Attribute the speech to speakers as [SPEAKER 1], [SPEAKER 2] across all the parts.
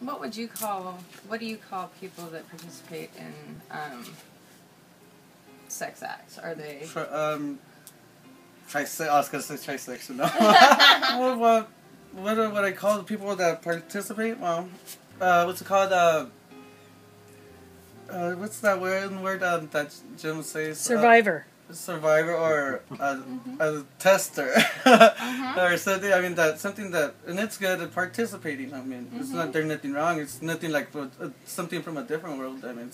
[SPEAKER 1] What do you call people that participate in sex acts? Are they...
[SPEAKER 2] I was going to say trisection. No. What I call the people that participate? Well, what's it called? What's that word that Jim says?
[SPEAKER 3] Survivor.
[SPEAKER 2] Survivor or a tester or something. I mean, that's something that, and it's good at participating. I mean, it's not, there's nothing wrong. It's nothing like something from a different world. I mean,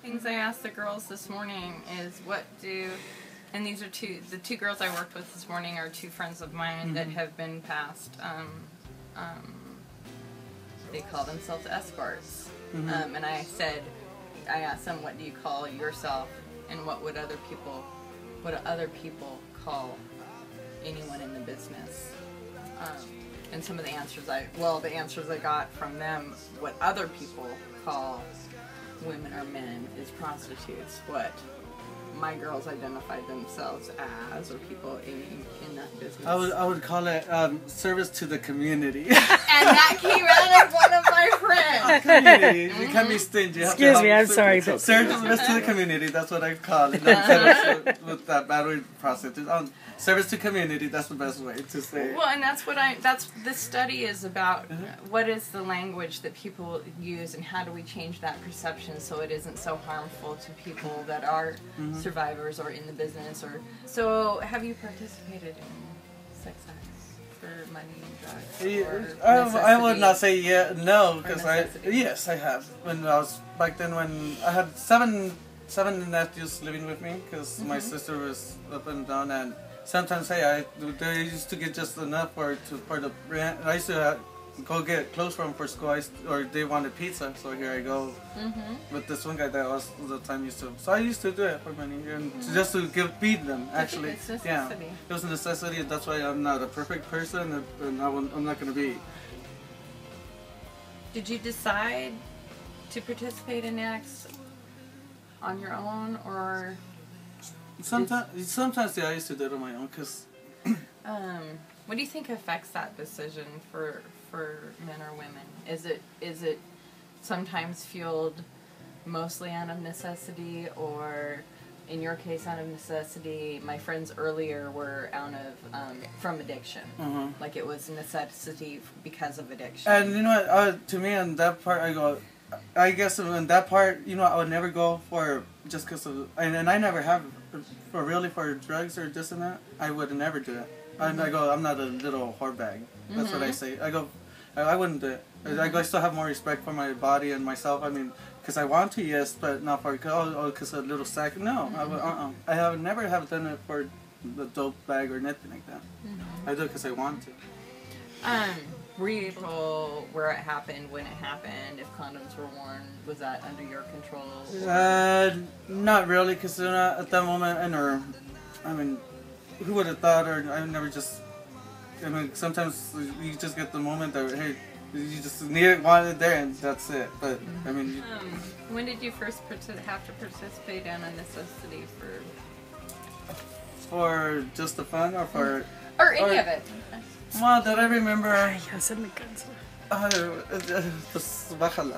[SPEAKER 1] things I asked the girls this morning is and these are the two girls I worked with this morning are two friends of mine that have been past, they call themselves escorts. And I asked them, what do you call yourself, and what would other people call anyone in the business? And some of the answers I got from them, what other people call women or men is prostitutes. What my girls identified themselves as, or people in that business.
[SPEAKER 2] I would call it service to the community.
[SPEAKER 1] And that came out of one of my friends.
[SPEAKER 2] Community. You can't be stingy.
[SPEAKER 3] Excuse me, I'm sorry. But
[SPEAKER 2] service to the community, that's what I call it. With that bad word, prostitute. Service to community, that's the best way to say it.
[SPEAKER 1] Well, and this study is about what is the language that people use and how do we change that perception so it isn't so harmful to people that are survivors or in the business. So have you participated in sex acts for money and drugs?
[SPEAKER 2] I would not say no, because yes, I have. When I was back then, when I had seven nephews living with me, because my sister was up and down, and sometimes they used to get just enough for the rent. I used to go get clothes for them for school, or they wanted pizza, so here I go. With this one guy that was the time used to. So I used to do it for money, and just to feed them. Actually,
[SPEAKER 1] it's necessity.
[SPEAKER 2] Yeah, it was a necessity. That's why I'm not a perfect person, and I'm not going to be.
[SPEAKER 1] Did you decide to participate in acts on your own, or?
[SPEAKER 2] Sometimes yeah, I used to do it on my own, because.
[SPEAKER 1] What do you think affects that decision for men or women? Is it sometimes fueled mostly out of necessity, or in your case out of necessity? My friends earlier were out of from addiction. Like it was necessity because of addiction.
[SPEAKER 2] And you know what? To me, on that part, I guess in that part, I would never go for just because of, and I never have for drugs or this and that. I would never do it. I'm not a little whore bag. That's what I say. I wouldn't do it. I still have more respect for my body and myself. I mean, because I want to, yes, but not for because a little sack. No, I have never have done it for the dope bag or nothing like that. I do it because I want to.
[SPEAKER 1] Were you able, where it happened, when it happened, if condoms were worn, was that under your control?
[SPEAKER 2] Not really, because at that moment, I mean, who would have thought, or I never just, I mean, sometimes you just get the moment that, hey, you just want it there, and that's it. But, I mean...
[SPEAKER 1] when did you first have to participate in a necessity
[SPEAKER 2] for just the fun, or for...
[SPEAKER 1] Or any of it?
[SPEAKER 2] Well, that I remember...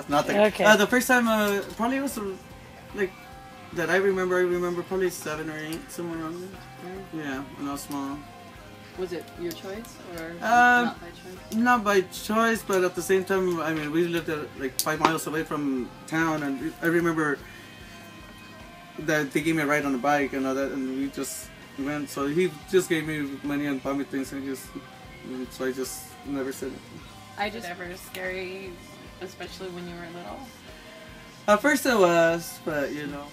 [SPEAKER 2] Nothing.
[SPEAKER 3] Okay.
[SPEAKER 2] The first time, probably was, like, that I remember probably 7 or 8, somewhere around there. Yeah, when I was small.
[SPEAKER 1] Was it your choice, or not by choice?
[SPEAKER 2] Not by choice, but at the same time, I mean, we lived like 5 miles away from town, and I remember that they gave me a ride on the bike and all that, and we just went. So he just gave me money and bought me things, and so I just never said it.
[SPEAKER 1] Ever scary, especially when you were little?
[SPEAKER 2] At first it was, but you know.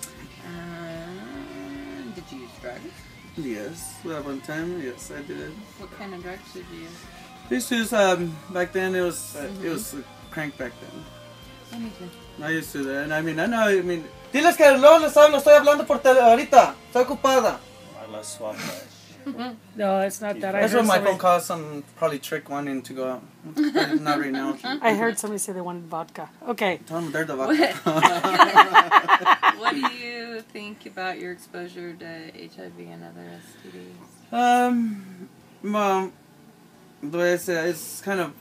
[SPEAKER 1] Did you use drugs?
[SPEAKER 2] Yes, at one time, yes, I did.
[SPEAKER 1] What kind of drugs did you use?
[SPEAKER 2] This was back then. It was crank back then.
[SPEAKER 1] Me too.
[SPEAKER 2] I used to that, and I mean, diles que luego les hablo, estoy hablando por ahorita, estoy ocupada.
[SPEAKER 3] No, it's not that.
[SPEAKER 2] That's what my phone calls. Some probably trick wanting to go out. Not right now.
[SPEAKER 3] I heard somebody say they wanted vodka. Okay.
[SPEAKER 2] Tell them they're the vodka.
[SPEAKER 1] What do you think about your exposure to HIV and other STDs?
[SPEAKER 2] Well, the way I say it, it's kind of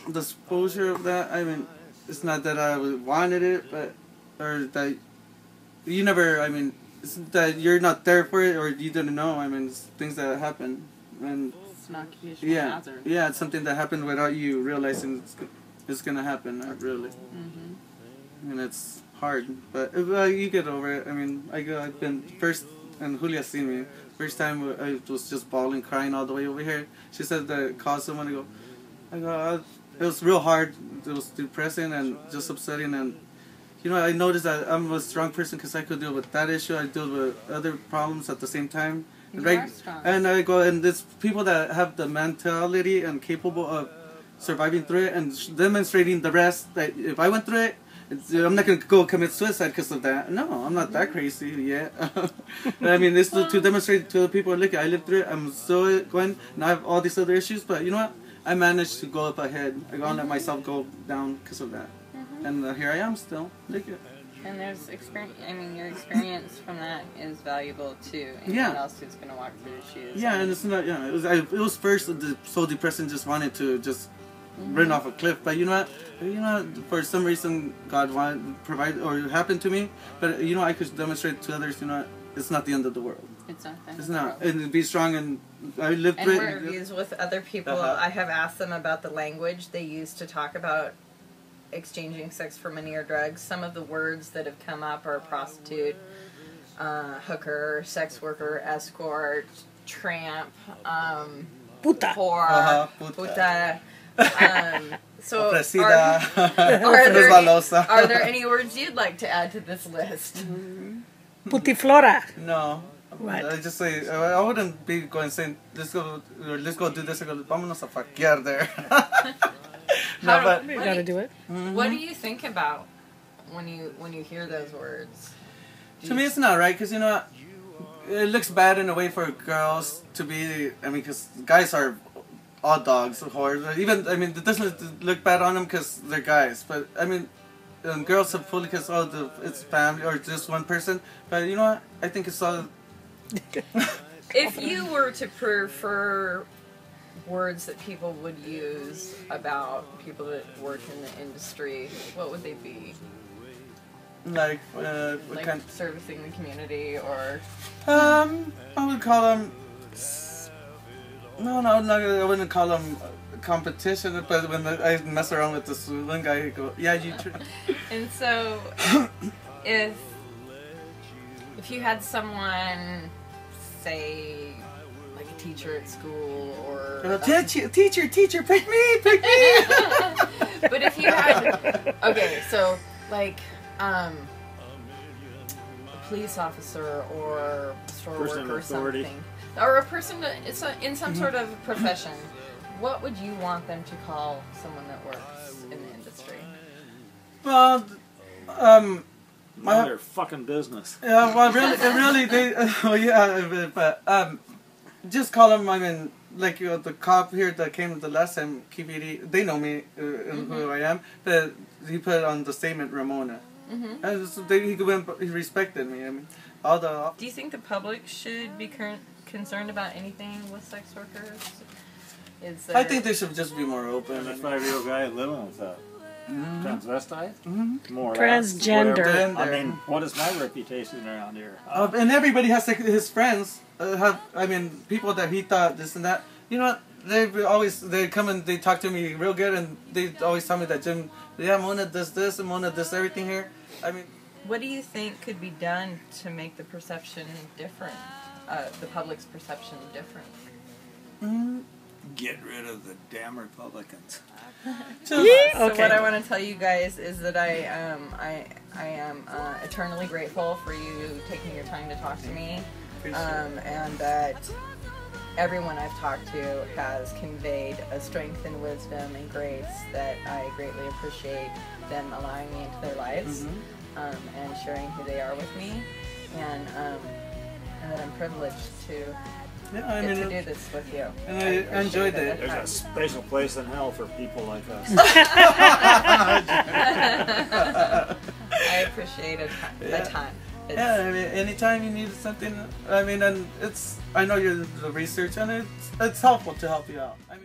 [SPEAKER 2] the exposure of that. I mean, it's not that I wanted it, but or that you never. I mean, it's that you're not there for it, or you didn't know. I mean, it's things that happen, and
[SPEAKER 1] It's an occupational
[SPEAKER 2] yeah,
[SPEAKER 1] hazard.
[SPEAKER 2] yeah, it's something that happened without you realizing it's gonna happen. Really, and it's hard, but you get over it. I mean, I've been first, and Julia's seen me. First time I was just bawling, crying all the way over here. She said that caused someone to go. I go. It was real hard. It was depressing and just upsetting. And you know, I noticed that I'm a strong person because I could deal with that issue. I deal with other problems at the same time.
[SPEAKER 1] You
[SPEAKER 2] Right?
[SPEAKER 1] are strong.
[SPEAKER 2] And I go, and it's people that have the mentality and capable of surviving through it and demonstrating the rest that if I went through it, I'm not going to go commit suicide because of that. No, I'm not that crazy yet. I mean, it's to demonstrate to the people, look, I lived through it, I'm still going, and I have all these other issues, but you know what? I managed to go up ahead. I don't let myself go down because of that. And here I am still. Look at.
[SPEAKER 1] And there's experience. I mean, your experience from that is valuable too. Anyone
[SPEAKER 2] Yeah.
[SPEAKER 1] else who's going to walk through the shoes.
[SPEAKER 2] Yeah, and it's not. Yeah, it was first so depressing, just wanted to just run off a cliff. But you know what? You know, for some reason, God wanted provide or it happened to me. But you know, I could demonstrate to others. You know, it's not the end of the world.
[SPEAKER 1] It's not.
[SPEAKER 2] It's not. And be strong and I lived
[SPEAKER 1] And
[SPEAKER 2] through
[SPEAKER 1] interviews with other people, I have asked them about the language they use to talk about exchanging sex for money or drugs. Some of the words that have come up are prostitute, hooker, sex worker, escort, tramp,
[SPEAKER 3] Puta.
[SPEAKER 1] whore,
[SPEAKER 2] puta.
[SPEAKER 1] puta. So
[SPEAKER 2] Ofrecida.
[SPEAKER 1] are there any words you'd like to add to this list?
[SPEAKER 3] Putiflora.
[SPEAKER 2] No.
[SPEAKER 3] What?
[SPEAKER 2] I just say I wouldn't be going saying let's go do this. I go vámonos a faquear there. No, but
[SPEAKER 3] You gotta do it.
[SPEAKER 1] What do you think about when you hear those words?
[SPEAKER 2] to me it's not right because you know it looks bad in a way for girls to be. I mean, because guys are all dogs, whores. Even I mean, it doesn't look bad on them because they're guys. But I mean, girls are fully because it's family or just one person. But you know what? I think it's all.
[SPEAKER 1] If you were to prefer words that people would use about people that work in the industry, what would they be?
[SPEAKER 2] Like,
[SPEAKER 1] Like servicing the community or...
[SPEAKER 2] I would call them. No, I wouldn't call them competition. But when I mess around with this one guy, I go, "Yeah, you."
[SPEAKER 1] And so, if you had someone, say, like a teacher at school or...
[SPEAKER 2] Teacher, pick me!
[SPEAKER 1] But if you had... Okay, so, like, a police officer or a store
[SPEAKER 4] Person
[SPEAKER 1] worker or
[SPEAKER 4] of authority.
[SPEAKER 1] something. Or a person in some sort of profession. What would you want them to call someone that works in the industry?
[SPEAKER 2] Well,
[SPEAKER 4] Mind their fucking business.
[SPEAKER 2] yeah, well, really, they, oh yeah, but just call them. I mean, like the cop here that came the last time, KPD, they know me and who I am. But he put on the statement Ramona, and so he respected me. I mean, all the.
[SPEAKER 1] Do you think the public should be concerned about anything with sex workers?
[SPEAKER 2] I think they should just be more open.
[SPEAKER 4] And a 5-year-old guy living with a transvestite? More or less.
[SPEAKER 3] Transgender.
[SPEAKER 4] Whatever. I mean, what is my reputation around here?
[SPEAKER 2] And everybody has like, his friends people that he thought this and that. You know what? They come and they talk to me real good, and they always tell me that Jim, yeah, Mona does this and Mona does everything here. I mean,
[SPEAKER 1] what do you think could be done to make the perception different? The public's perception different?
[SPEAKER 4] Get rid of the damn Republicans.
[SPEAKER 1] So
[SPEAKER 3] Okay.
[SPEAKER 1] what I want to tell you guys is that I am eternally grateful for you taking your time to talk to me, and that everyone I've talked to has conveyed a strength and wisdom and grace that I greatly appreciate them allowing me into their lives, and sharing who they are with me, and that I'm privileged to
[SPEAKER 2] yeah,
[SPEAKER 1] get to do this with you.
[SPEAKER 2] And I enjoyed it.
[SPEAKER 4] There's a special place in hell for people like us.
[SPEAKER 1] I appreciate the time.
[SPEAKER 2] Yeah, I mean, anytime you need something, I mean, and I know you're the research, and it's helpful to help you out. I mean.